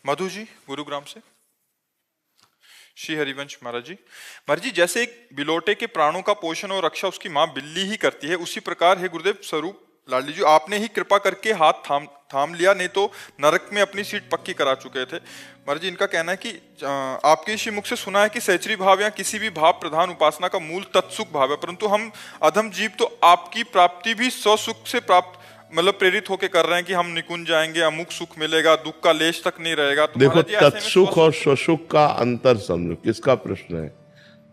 मधु जी गुरुग्राम से। श्री हरिवंश महाराज जी जैसे एक बिलोटे के प्राणों का पोषण और रक्षा उसकी माँ बिल्ली ही करती है, उसी प्रकार है गुरुदेव स्वरूप लाडली जी आपने ही कृपा करके हाथ थाम लिया, नहीं तो नरक में अपनी सीट पक्की करा चुके थे। महाराज जी इनका कहना है कि आपके इसी मुख से सुना है कि सहचरी भाव या किसी भी भाव प्रधान उपासना का मूल तत्सुख भाव है, परंतु हम अधम जीव तो आपकी प्राप्ति भी स्वसुख से प्राप्त मतलब प्रेरित होके कर रहे हैं कि हम निकुंज जाएंगे, अमुक सुख मिलेगा, दुख का लेश तक नहीं रहेगा। तो देखो तत्सुख और स्वसुख का अंतर समझो, किसका प्रश्न है?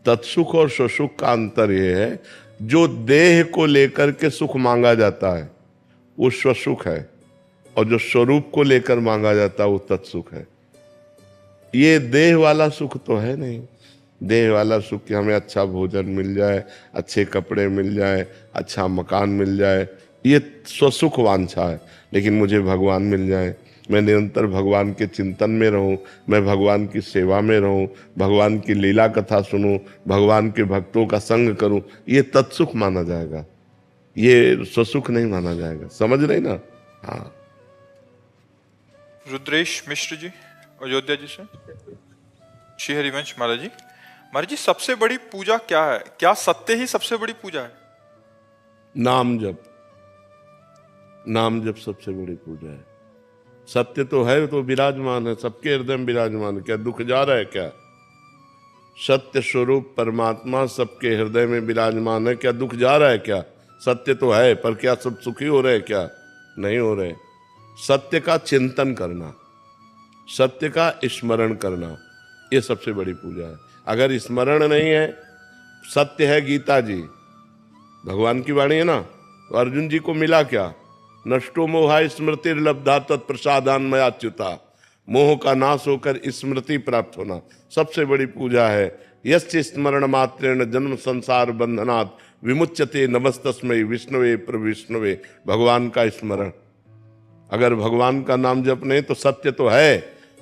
तत्सुख और स्वसुख का अंतर यह है, जो देह को लेकर के सुख मांगा जाता है वो स्वसुख है, और जो स्वरूप को लेकर मांगा जाता है वो तत्सुख है। ये देह वाला सुख तो है नहीं। देह वाला सुख कि हमें अच्छा भोजन मिल जाए, अच्छे कपड़े मिल जाए, अच्छा मकान मिल जाए, ये स्वसुख वांछा है। लेकिन मुझे भगवान मिल जाए, मैं निरंतर भगवान के चिंतन में रहूं, मैं भगवान की सेवा में रहूं, भगवान की लीला कथा सुनूं, भगवान के भक्तों का संग करूं, ये तत्सुख माना जाएगा, ये स्वसुख नहीं माना जाएगा। समझ रहे ना? हाँ। रुद्रेश मिश्र जी अयोध्या जी से। श्री हरिवंश महाराज जी सबसे बड़ी पूजा क्या है? क्या सत्य ही सबसे बड़ी पूजा है? नाम जप, नाम जप सबसे बड़ी पूजा है। सत्य तो है, तो विराजमान है, सबके हृदय में विराजमान है। क्या दुख जा रहा है क्या? सत्य स्वरूप परमात्मा सबके हृदय में विराजमान है, क्या दुख जा रहा है क्या? सत्य तो है, पर क्या सब सुखी हो रहे? क्या नहीं हो रहे? सत्य का चिंतन करना, सत्य का स्मरण करना, ये सबसे बड़ी पूजा है। अगर स्मरण नहीं है, सत्य है गीता जी, भगवान की वाणी है ना, तो अर्जुन जी को मिला क्या? नष्टो मोहा स्मृतिर्लब्धा तत्प्रसादान मयाच्युता, मोह का नाश होकर स्मृति प्राप्त होना सबसे बड़ी पूजा है। यस्य स्मरण मात्रेण जन्म संसार बंधनात् विमुच्यते नमस्तस्मै विष्णुवे प्रविष्णुवे। भगवान का स्मरण, अगर भगवान का नाम जप नहीं तो सत्य तो है,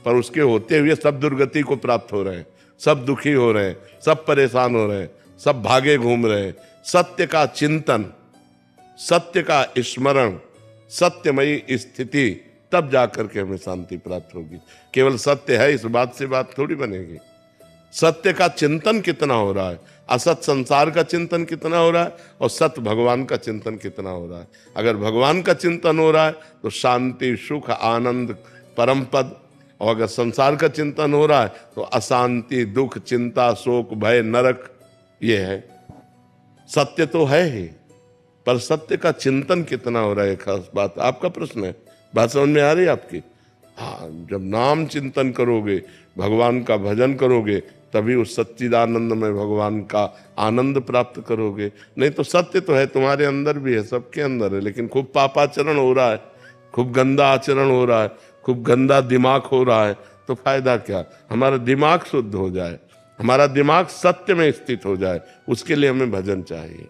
पर उसके होते हुए सब दुर्गति को प्राप्त हो रहे हैं, सब दुखी हो रहे हैं, सब परेशान हो रहे हैं, सब भागे घूम रहे हैं। सत्य का चिंतन, सत्य का स्मरण, सत्यमयी स्थिति, तब जाकर के हमें शांति प्राप्त होगी। केवल सत्य है इस बात से बात थोड़ी बनेगी। सत्य का चिंतन कितना हो रहा है, असत संसार का चिंतन कितना हो रहा है, और सत्य भगवान का चिंतन कितना हो रहा है। अगर भगवान का चिंतन हो रहा है तो शांति, सुख, आनंद, परम पद, और अगर संसार का चिंतन हो रहा है तो अशांति, दुख, चिंता, शोक, भय, नरक, ये है। सत्य तो है ही, पर सत्य का चिंतन कितना हो रहा है, खास बात आपका प्रश्न है। बात समझ में आ रही है आपकी? हाँ, जब नाम चिंतन करोगे, भगवान का भजन करोगे, तभी उस सच्चिदानंद में भगवान का आनंद प्राप्त करोगे। नहीं तो सत्य तो है, तुम्हारे अंदर भी है, सबके अंदर है, लेकिन खूब पापाचरण हो रहा है, खूब गंदा आचरण हो रहा है, खूब गंदा दिमाग हो रहा है, तो फायदा क्या? हमारा दिमाग शुद्ध हो जाए, हमारा दिमाग सत्य में स्थित हो जाए, उसके लिए हमें भजन चाहिए।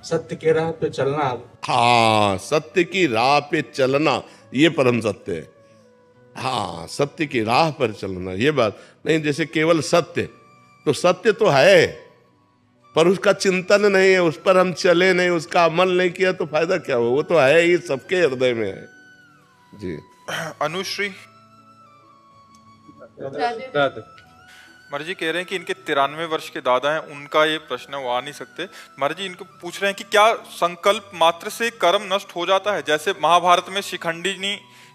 सत्य के राह पे चलना। हाँ, सत्य की राह पे चलना, ये परम सत्य है। हाँ, सत्य की राह पर चलना, ये बात नहीं। जैसे केवल सत्य, तो सत्य तो है, पर उसका चिंतन नहीं है, उस पर हम चले नहीं, उसका अमल नहीं किया, तो फायदा क्या हो? वो तो है ही, सबके हृदय में है जी। अनुश्री महाराज जी कह रहे हैं कि इनके 93 वर्ष के दादा हैं, उनका ये प्रश्न वो आ नहीं सकते। महाराज जी इनको पूछ रहे हैं कि क्या संकल्प मात्र से कर्म नष्ट हो जाता है? जैसे महाभारत में शिखंडी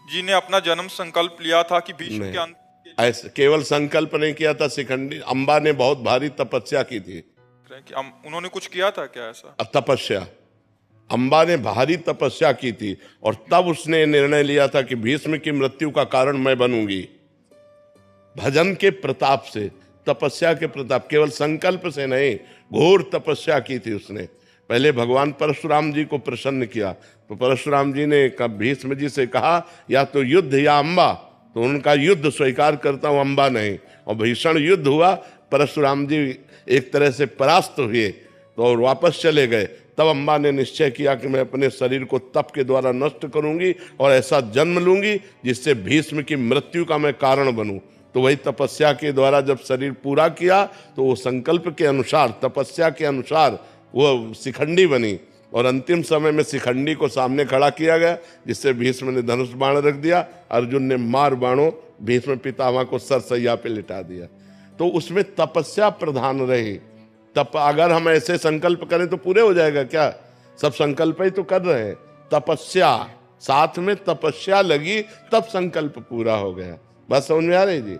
जी ने अपना जन्म संकल्प लिया था कि भीष्म के अंत, ऐसे केवल संकल्प नहीं किया था शिखंडी, अम्बा ने बहुत भारी तपस्या की थी। कि उन्होंने कुछ किया था क्या ऐसा? तपस्या, अम्बा ने भारी तपस्या की थी, और तब उसने निर्णय लिया था कि भीष्म की मृत्यु का कारण मैं बनूंगी। भजन के प्रताप से, तपस्या के प्रताप, केवल संकल्प से नहीं, घोर तपस्या की थी उसने। पहले भगवान परशुराम जी को प्रसन्न किया, तो परशुराम जी ने भीष्म जी से कहा या तो युद्ध या अम्बा, तो उनका युद्ध स्वीकार करता हूं, अम्बा नहीं। और भीषण युद्ध हुआ, परशुराम जी एक तरह से परास्त हुए, तो और वापस चले गए। तब अम्बा ने निश्चय किया कि मैं अपने शरीर को तप के द्वारा नष्ट करूंगी और ऐसा जन्म लूंगी जिससे भीष्म की मृत्यु का मैं कारण बनूं। तो वही तपस्या के द्वारा जब शरीर पूरा किया, तो वो संकल्प के अनुसार, तपस्या के अनुसार वो शिखंडी बनी, और अंतिम समय में शिखंडी को सामने खड़ा किया गया, जिससे भीष्म ने धनुष बाण रख दिया, अर्जुन ने मार बाणों भीष्म पितामह को सरसैया पे लिटा दिया। तो उसमें तपस्या प्रधान रही। तप अगर हम ऐसे संकल्प करें तो पूरे हो जाएगा क्या? सब संकल्प ही तो कर रहे हैं। तपस्या, साथ में तपस्या लगी, तब संकल्प पूरा हो गया। बात समझ में आ रही जी?